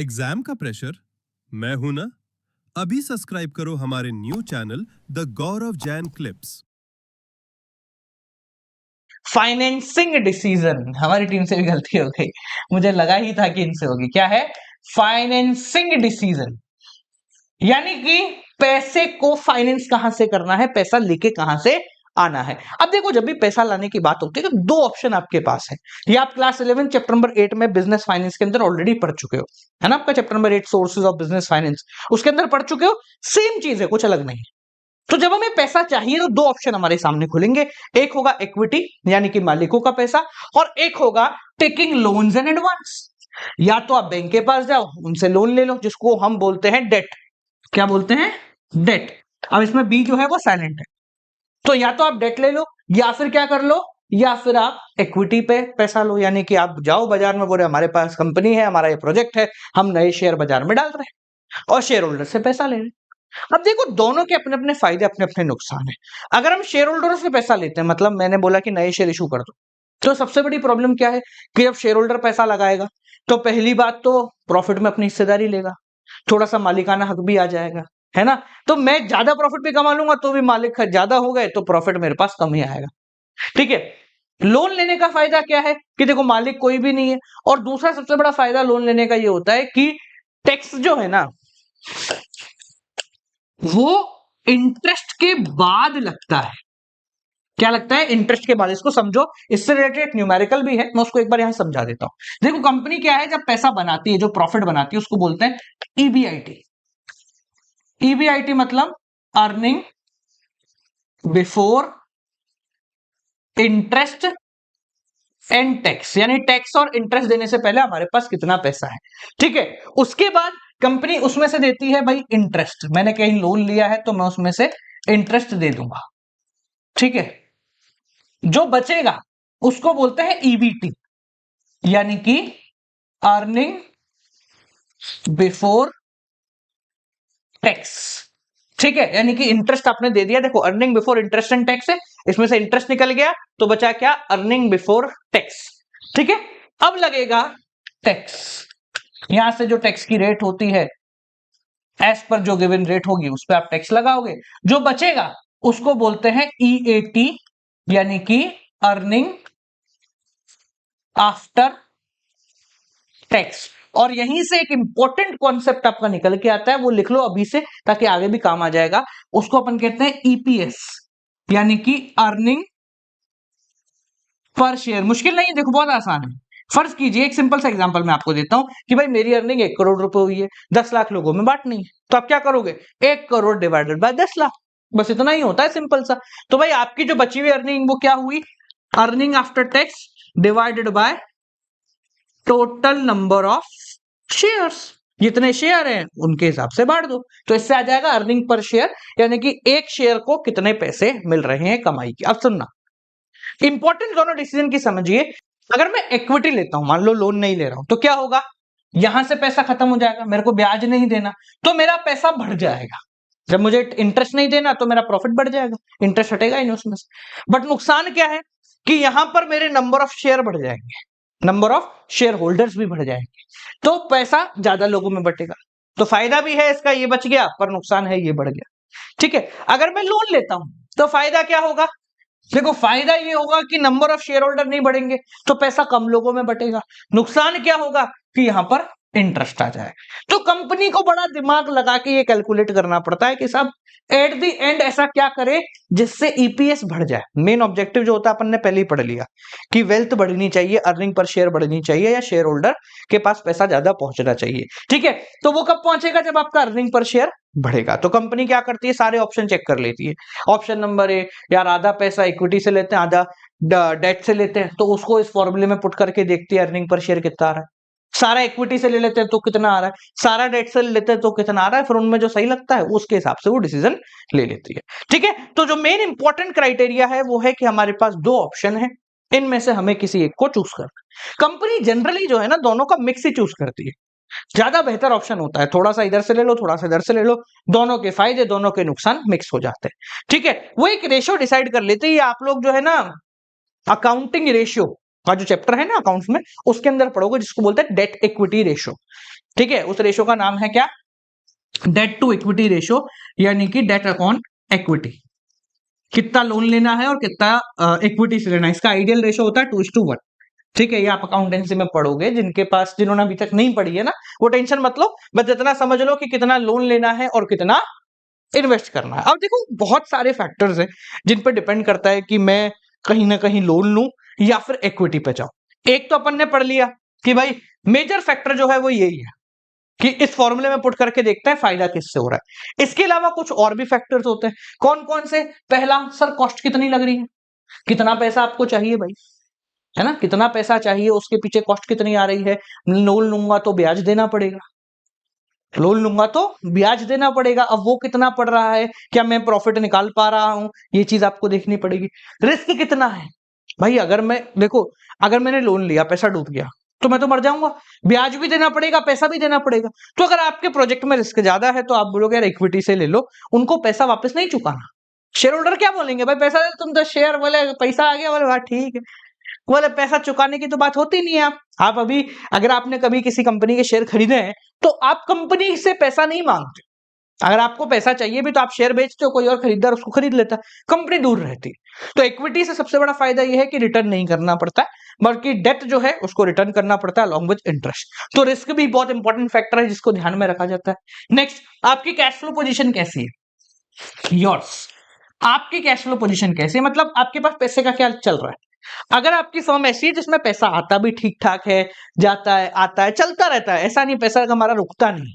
Exam का pressure? मैं हूं ना। अभी सब्सक्राइब करो हमारे new channel the Gaurav Jain clips. Financing decision, हमारी टीम से भी गलती हो गई, मुझे लगा ही था कि इनसे होगी। क्या है? फाइनेंसिंग डिसीजन, यानी कि पैसे को फाइनेंस कहां से करना है, पैसा लेके कहां से आना है। अब देखो, जब भी पैसा लाने की बात होती है तो दो ऑप्शन आपके पास है। ये आप क्लास 11 चैप्टर नंबर 8 में बिजनेस फाइनेंस के अंदर ऑलरेडी पढ़ चुके हो, है ना। आपका chapter number 8 sources of business finance, उसके अंदर पढ़ चुके हो। सेम चीज है, कुछ अलग नहीं है। तो जब हमें पैसा चाहिए तो दो ऑप्शन हमारे सामने खुलेंगे। एक होगा इक्विटी, यानी कि मालिकों का पैसा, और एक होगा टेकिंग लोन्स एंड एडवांस। या तो आप बैंक के पास जाओ, उनसे लोन ले लो, जिसको हम बोलते हैं डेट। क्या बोलते हैं? डेट। अब इसमें बी जो है वो साइलेंट है। तो या तो आप डेट ले लो, या फिर क्या कर लो, या फिर आप इक्विटी पे पैसा लो, यानी कि आप जाओ बाजार में, बोले हमारे पास कंपनी है, हमारा ये प्रोजेक्ट है, हम नए शेयर बाजार में डाल रहे हैं और शेयर होल्डर से पैसा ले रहे हैं। अब देखो, दोनों के अपने अपने फायदे, अपने अपने नुकसान है। अगर हम शेयर होल्डर से पैसा लेते हैं, मतलब मैंने बोला कि नए शेयर इशू कर दो, तो सबसे बड़ी प्रॉब्लम क्या है कि जब शेयर होल्डर पैसा लगाएगा तो पहली बात तो प्रॉफिट में अपनी हिस्सेदारी लेगा, थोड़ा सा मालिकाना हक भी आ जाएगा, है ना। तो मैं ज्यादा प्रॉफिट भी कमा लूंगा तो भी मालिक ज्यादा हो गए तो प्रॉफिट मेरे पास कम ही आएगा। ठीक है। लोन लेने का फायदा क्या है कि देखो, मालिक कोई भी नहीं है। और दूसरा सबसे बड़ा फायदा लोन लेने का ये होता है कि टैक्स जो है ना, वो इंटरेस्ट के बाद लगता है। क्या लगता है? इंटरेस्ट के बाद। इसको समझो, इससे रिलेटेड न्यूमेरिकल भी है, मैं उसको एक बार यहां समझा देता हूं। देखो, कंपनी क्या है, जब पैसा बनाती है, जो प्रॉफिट बनाती है, उसको बोलते हैं ईबीआईटी। ईबीआईटी मतलब earning before interest and tax, यानी टैक्स और इंटरेस्ट देने से पहले हमारे पास कितना पैसा है। ठीक है। उसके बाद कंपनी उसमें से देती है भाई इंटरेस्ट। मैंने कहीं लोन लिया है तो मैं उसमें से इंटरेस्ट दे दूंगा। ठीक है। जो बचेगा उसको बोलते हैं ईबीटी, यानी कि अर्निंग बिफोर टैक्स। ठीक है। यानी कि इंटरेस्ट आपने दे दिया, देखो earning before interest and tax है, इसमें से इंटरेस्ट निकल गया तो बचा क्या? Earning before tax. ठीक है। अब लगेगा टैक्स। यहां से जो टैक्स की रेट होती है, एज पर जो गिवन रेट होगी उस पर आप टैक्स लगाओगे। जो बचेगा उसको बोलते हैं ईएटी, यानी कि अर्निंग आफ्टर टैक्स। और यहीं से एक इंपॉर्टेंट कॉन्सेप्ट आपका निकल के आता है, वो लिख लो अभी से ताकि आगे भी काम आ जाएगा। उसको अपन कहते हैं ईपीएस, यानी कि अर्निंग पर शेयर। मुश्किल नहीं है, देखो बहुत आसान है। फर्ज कीजिए, एक सिंपल सा एग्जांपल मैं आपको देता हूं कि भाई मेरी अर्निंग 1 करोड़ रुपए हुई है, 10 लाख लोगों में बांटनी है, तो आप क्या करोगे? 1 करोड़ डिवाइडेड बाय 10 लाख, बस इतना ही होता है, सिंपल सा। तो भाई आपकी जो बची हुई अर्निंग वो क्या हुई? Earning after tax divided by total number of shares. जितने शेयर हैं उनके हिसाब से बांट दो, तो इससे आ जाएगा अर्निंग पर शेयर, यानी कि एक शेयर को कितने पैसे मिल रहे हैं कमाई की। अब सुनना, इंपॉर्टेंट दोनों डिसीजन की समझिए। अगर मैं इक्विटी लेता हूं, मान लो लोन नहीं ले रहा हूं, तो क्या होगा? यहां से पैसा खत्म हो जाएगा, मेरे को ब्याज नहीं देना, तो मेरा पैसा बढ़ जाएगा। जब मुझे इंटरेस्ट नहीं देना तो मेरा प्रॉफिट बढ़ जाएगा, इंटरेस्ट हटेगा ही नहीं उसमें से। बट नुकसान क्या है कि यहां पर मेरे नंबर ऑफ शेयर बढ़ जाएंगे, नंबर ऑफ शेयर होल्डर्स भी बढ़ जाएंगे, तो पैसा ज्यादा लोगों में बटेगा। तो फायदा भी है इसका, ये बच गया, पर नुकसान है, ये बढ़ गया। ठीक है। अगर मैं लोन लेता हूं तो फायदा क्या होगा? देखो, फायदा ये होगा कि नंबर ऑफ शेयर होल्डर नहीं बढ़ेंगे तो पैसा कम लोगों में बटेगा। नुकसान क्या होगा कि यहां पर इंटरेस्ट आ जाए। तो कंपनी को बड़ा दिमाग लगा के ये कैलकुलेट करना पड़ता है कि साहब एट द एंड ऐसा क्या करे जिससे ईपीएस बढ़ जाए। मेन ऑब्जेक्टिव जो होता है अपन ने पहले ही पढ़ लिया कि वेल्थ बढ़नी चाहिए, अर्निंग पर शेयर बढ़नी चाहिए, या शेयर होल्डर के पास पैसा ज्यादा पहुंचना चाहिए। ठीक है। तो वो कब पहुंचेगा? जब आपका अर्निंग पर शेयर बढ़ेगा। तो कंपनी क्या करती है? सारे ऑप्शन चेक कर लेती है। ऑप्शन नंबर ए, यार आधा पैसा इक्विटी से लेते हैं, आधा डेट से लेते हैं, तो उसको इस फॉर्मूले में पुट करके देखती है अर्निंग पर शेयर कितना आ रहा है। सारा इक्विटी से ले लेते हैं तो कितना आ रहा है, सारा डेट से ले लेते हैं तो कितना आ रहा है, फिर उनमें जो सही लगता है उसके हिसाब से वो डिसीजन ले लेती है। ठीक है। तो जो मेन इंपॉर्टेंट क्राइटेरिया है वो है कि हमारे पास दो ऑप्शन है, इनमें से हमें किसी एक को चूज करना। कंपनी जनरली जो है ना, दोनों का मिक्स ही चूज करती है, ज्यादा बेहतर ऑप्शन होता है। थोड़ा सा इधर से ले लो, थोड़ा सा इधर से ले लो, दोनों के फायदे दोनों के नुकसान मिक्स हो जाते हैं। ठीक है। वो एक रेशियो डिसाइड कर लेते हैं। आप लोग जो है ना, अकाउंटिंग रेशियो का जो चैप्टर है ना अकाउंट्स में, उसके अंदर पढ़ोगे, जिसको बोलते हैं डेट इक्विटी रेशो। ठीक है, उस रेशो का नाम है क्या? डेट टू इक्विटी रेशो, यानी कि डेट अपॉन इक्विटी। कितना लोन लेना है और कितना इक्विटी से लेना है, इसका आइडियल रेशो होता है 2:1। ठीक है, ये आप अकाउंटेंसी में पढ़ोगे। जिन्होंने अभी तक नहीं पढ़ी है ना, वो टेंशन मत लो, बस इतना समझ लो कि कितना लोन लेना है और कितना इन्वेस्ट करना है। अब देखो, बहुत सारे फैक्टर्स हैं जिन पर डिपेंड करता है कि मैं कहीं ना कहीं लोन लूं या फिर इक्विटी पे जाऊं। एक तो अपन ने पढ़ लिया कि भाई मेजर फैक्टर जो है वो यही है कि इस फॉर्मूले में पुट करके देखता है फायदा किससे हो रहा है। इसके अलावा कुछ और भी फैक्टर्स होते हैं। कौन कौन से? पहला, सर कॉस्ट कितनी लग रही है, कितना पैसा आपको चाहिए भाई, है ना, कितना पैसा चाहिए, उसके पीछे कॉस्ट कितनी आ रही है। लोन लूंगा तो ब्याज देना पड़ेगा, लोन लूंगा तो ब्याज देना पड़ेगा, अब वो कितना पड़ रहा है, क्या मैं प्रॉफिट निकाल पा रहा हूं, ये चीज आपको देखनी पड़ेगी। रिस्क कितना है भाई, अगर मैं देखो, अगर मैंने लोन लिया, पैसा डूब गया तो मैं तो मर जाऊंगा, ब्याज भी देना पड़ेगा, पैसा भी देना पड़ेगा। तो अगर आपके प्रोजेक्ट में रिस्क ज्यादा है तो आप बोलोगे यार इक्विटी से ले लो, उनको पैसा वापस नहीं चुकाना। शेयर होल्डर क्या बोलेंगे, भाई पैसा दे, तुम तो शेयर, बोले पैसा आ गया, बोले वाह ठीक है, बोले पैसा चुकाने की तो बात होती नहीं है। आप अभी, अगर आपने कभी किसी कंपनी के शेयर खरीदे हैं तो आप कंपनी से पैसा नहीं मांगते। अगर आपको पैसा चाहिए भी तो आप शेयर बेचते हो, कोई और खरीदार उसको खरीद लेता है, कंपनी दूर रहती है। तो इक्विटी से सबसे बड़ा फायदा यह है कि रिटर्न नहीं करना पड़ता है, बल्कि डेट जो है उसको रिटर्न करना पड़ता है अलॉन्ग विद इंटरेस्ट। तो रिस्क भी बहुत इंपॉर्टेंट फैक्टर है जिसको ध्यान में रखा जाता है। नेक्स्ट, आपकी कैश फ्लो पोजीशन कैसी है, योर्स, आपकी कैश फ्लो पोजीशन कैसी है, मतलब आपके पास पैसे का क्या चल रहा है। अगर आपकी फर्म ऐसी है जिसमें पैसा आता भी ठीक ठाक है, जाता है, आता है, चलता रहता है, ऐसा नहीं पैसा हमारा रुकता नहीं,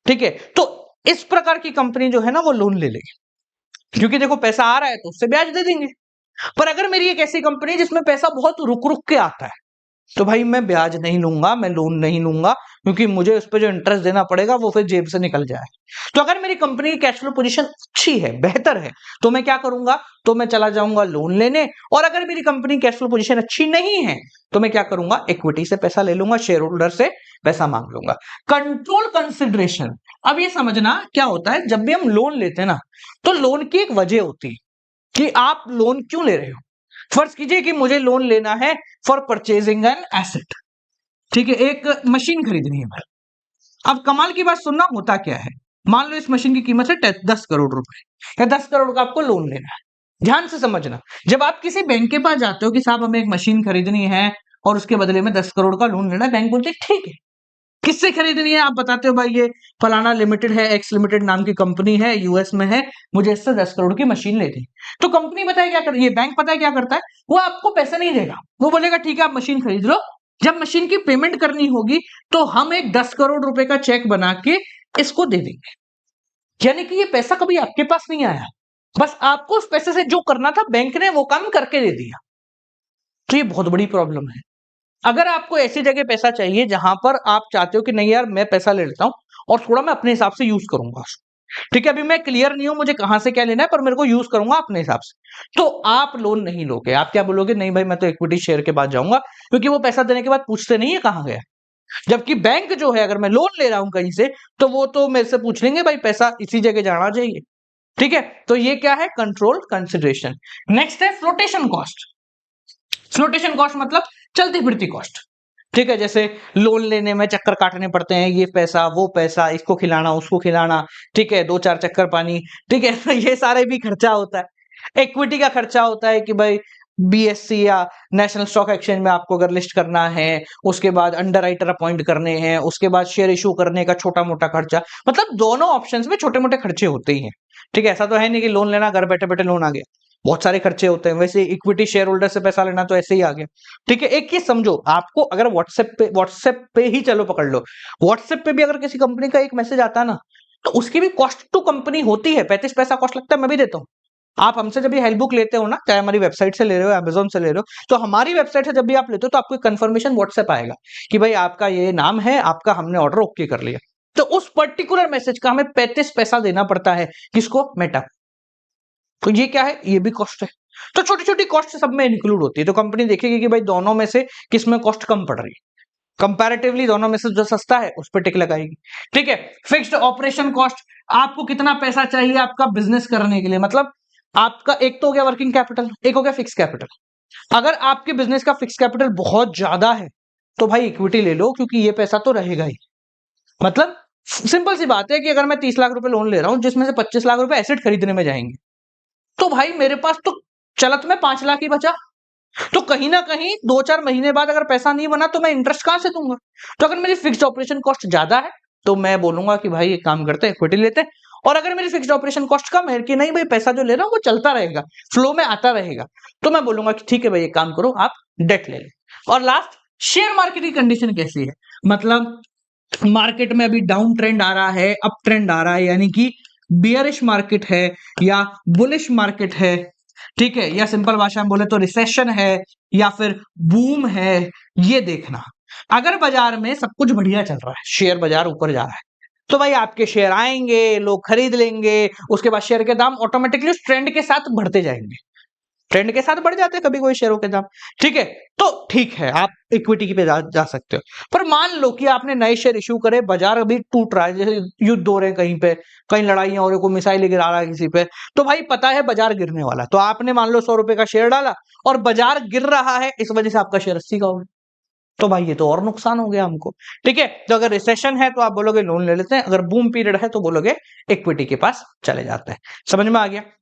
ठीक है, तो इस प्रकार की कंपनी जो है ना वो लोन ले लेगी, क्योंकि देखो पैसा आ रहा है तो उससे ब्याज दे देंगे। पर अगर मेरी एक ऐसी कंपनी जिसमें पैसा बहुत रुक रुक के आता है, तो भाई मैं ब्याज नहीं लूंगा, मैं लोन नहीं लूंगा, क्योंकि मुझे उस पर जो इंटरेस्ट देना पड़ेगा वो फिर जेब से निकल जाए। तो अगर मेरी कंपनी की कैश फ्लो पोजीशन अच्छी है, बेहतर है, तो मैं क्या करूंगा, तो मैं चला जाऊंगा लोन लेने। और अगर मेरी कंपनी कैश फ्लो पोजीशन अच्छी नहीं है तो मैं क्या करूंगा, इक्विटी से पैसा ले लूंगा, शेयर होल्डर से पैसा मांग लूंगा। कंट्रोल कंसिडरेशन, अब ये समझना क्या होता है, जब भी हम लोन लेते हैं ना, तो लोन की एक वजह होती है कि आप लोन क्यों ले रहे हो। फर्ज कीजिए कि मुझे लोन लेना है फॉर परचेजिंग एन एसेट, ठीक है, एक मशीन खरीदनी है भाई। अब कमाल की बात सुनना, होता क्या है, मान लो इस मशीन की कीमत है 10 करोड़ रुपए, या 10 करोड़ का आपको लोन लेना है। ध्यान से समझना, जब आप किसी बैंक के पास जाते हो कि साहब हमें एक मशीन खरीदनी है और उसके बदले में 10 करोड़ का लोन लेना है, बैंक बोलते हैं ठीक है, किससे खरीदनी है, आप बताते हो भाई ये फलाना लिमिटेड है, एक्स लिमिटेड नाम की कंपनी है, यूएस में है, मुझे इससे 10 करोड़ की मशीन लेनी। तो कंपनी पता है क्या कर, ये बैंक पता है क्या करता है, वो आपको पैसे नहीं देगा, वो बोलेगा ठीक है आप मशीन खरीद लो, जब मशीन की पेमेंट करनी होगी तो हम एक 10 करोड़ रुपए का चेक बना के इसको दे देंगे। यानी कि ये पैसा कभी आपके पास नहीं आया, बस आपको उस पैसे से जो करना था बैंक ने वो काम करके दे दिया। तो ये बहुत बड़ी प्रॉब्लम है। अगर आपको ऐसी जगह पैसा चाहिए जहां पर आप चाहते हो कि नहीं यार मैं पैसा ले लेता हूं और थोड़ा मैं अपने हिसाब से यूज करूंगा, ठीक है, अभी मैं क्लियर नहीं हूं मुझे कहां से क्या लेना है, पर मेरे को यूज करूंगा अपने हिसाब से, तो आप लोन नहीं लोगे। आप क्या बोलोगे, नहीं भाई मैं तो इक्विटी शेयर के बाद जाऊंगा, क्योंकि वो पैसा देने के बाद पूछते नहीं है कहां गया। जबकि बैंक जो है, अगर मैं लोन ले रहा हूं कहीं से, तो वो तो मेरे से पूछ लेंगे भाई पैसा इसी जगह जाना चाहिए, ठीक है। तो ये क्या है, कंट्रोल कंसिडरेशन। नेक्स्ट है फ्लोटेशन कॉस्ट। फ्लोटेशन कॉस्ट मतलब चलती फिरती कॉस्ट, ठीक है, जैसे लोन लेने में चक्कर काटने पड़ते हैं, ये पैसा वो पैसा, इसको खिलाना उसको खिलाना, ठीक है, 2-4 चक्कर पानी, ठीक है, ये सारे भी खर्चा होता है। इक्विटी का खर्चा होता है कि भाई बीएससी या नेशनल स्टॉक एक्सचेंज में आपको अगर लिस्ट करना है, उसके बाद अंडरराइटर अपॉइंट करने हैं, उसके बाद शेयर इशू करने का छोटा मोटा खर्चा, मतलब दोनों ऑप्शंस में छोटे मोटे खर्चे होते ही हैं, ठीक है। ऐसा तो है नहीं कि लोन लेना घर बैठे बैठे लोन आ गया, बहुत सारे खर्चे होते हैं। वैसे इक्विटी शेयर होल्डर से पैसा लेना तो ऐसे ही आ गया, ठीक है। एक चीज समझो, आपको अगर व्हाट्सएप पे ही चलो पकड़ लो, व्हाट्सएप पे भी अगर किसी कंपनी का एक मैसेज आता है ना, तो उसकी भी कॉस्ट टू कंपनी होती है, 35 पैसा कॉस्ट लगता है, मैं भी देता हूँ। आप हमसे जब ये हेल्प बुक लेते हो ना, चाहे हमारी वेबसाइट से ले रहे हो, अमेजोन से ले रहे हो, तो हमारी वेबसाइट से जब भी आप लेते हो तो आपको कंफर्मेशन व्हाट्सएप आएगा कि भाई आपका ये नाम है, आपका हमने ऑर्डर ओके कर लिया। तो उस पर्टिकुलर मैसेज का हमें 35 पैसा देना पड़ता है, किसको, मेटा। तो ये क्या है, ये भी कॉस्ट है। तो छोटी छोटी कॉस्ट सब में इंक्लूड होती है। तो कंपनी देखेगी कि भाई दोनों में से किसमें कॉस्ट कम पड़ रही है, कंपैरेटिवली दोनों में से जो सस्ता है उस पर टिक लगाएगी, ठीक है। फिक्स्ड ऑपरेशन कॉस्ट, आपको कितना पैसा चाहिए आपका बिजनेस करने के लिए, मतलब आपका एक तो हो गया वर्किंग कैपिटल, एक हो गया फिक्स कैपिटल। अगर आपके बिजनेस का फिक्स कैपिटल बहुत ज्यादा है तो भाई इक्विटी ले लो, क्योंकि ये पैसा तो रहेगा ही। मतलब सिंपल सी बात है कि अगर मैं 30 लाख रुपए लोन ले रहा हूं जिसमें से 25 लाख रुपए एसेट खरीदने में जाएंगे, तो भाई मेरे पास तो चलत में 5 लाख ही बचा। तो कहीं ना कहीं 2-4 महीने बाद अगर पैसा नहीं बना तो मैं इंटरेस्ट कहां से दूंगा? तो अगर मेरी फिक्स्ड ऑपरेशन कॉस्ट ज्यादा है तो मैं बोलूंगा कि भाई एक काम करते हैं, इक्विटी लेते हैं। और अगर मेरी फिक्स्ड ऑपरेशन कॉस्ट कम है कि नहीं भाई पैसा जो ले रहा हूं वो चलता रहेगा, फ्लो में आता रहेगा, तो मैं बोलूंगा कि ठीक है भाई एक काम करो, आप डेट ले लो। और लास्ट, शेयर मार्केट की कंडीशन कैसी है? मतलब मार्केट में अभी डाउन ट्रेंड आ रहा है, अप ट्रेंड आ रहा है, यानी कि बियरिश मार्केट है या बुलिश मार्केट है, ठीक है, या सिंपल भाषा में बोले तो रिसेशन है या फिर बूम है, ये देखना। अगर बाजार में सब कुछ बढ़िया चल रहा है, शेयर बाजार ऊपर जा रहा है, तो भाई आपके शेयर आएंगे, लोग खरीद लेंगे, उसके बाद शेयर के दाम ऑटोमेटिकली उस ट्रेंड के साथ बढ़ते जाएंगे। ट्रेंड के साथ बढ़ जाते हैं कभी कोई शेयरों के दाम, ठीक है, तो ठीक है आप इक्विटी पे जा सकते हो। पर मान लो कि आपने नए शेयर इश्यू करे, बाजार अभी टूट रहा है, जैसे युद्ध हो रहे हैं कहीं पे, कहीं लड़ाइयां हो रही, कोई मिसाइल गिरा रहा है किसी पे, तो भाई पता है बाजार गिरने वाला, तो आपने मान लो 100 रुपए का शेयर डाला और बाजार गिर रहा है, इस वजह से आपका शेयर 80 का हो गया, तो भाई ये तो और नुकसान हो गया हमको। ठीक है, तो अगर रिसेशन है तो आप बोलोगे लोन ले लेते हैं, अगर बूम पीरियड है तो बोलोगे इक्विटी के पास चले जाते हैं। समझ में आ गया?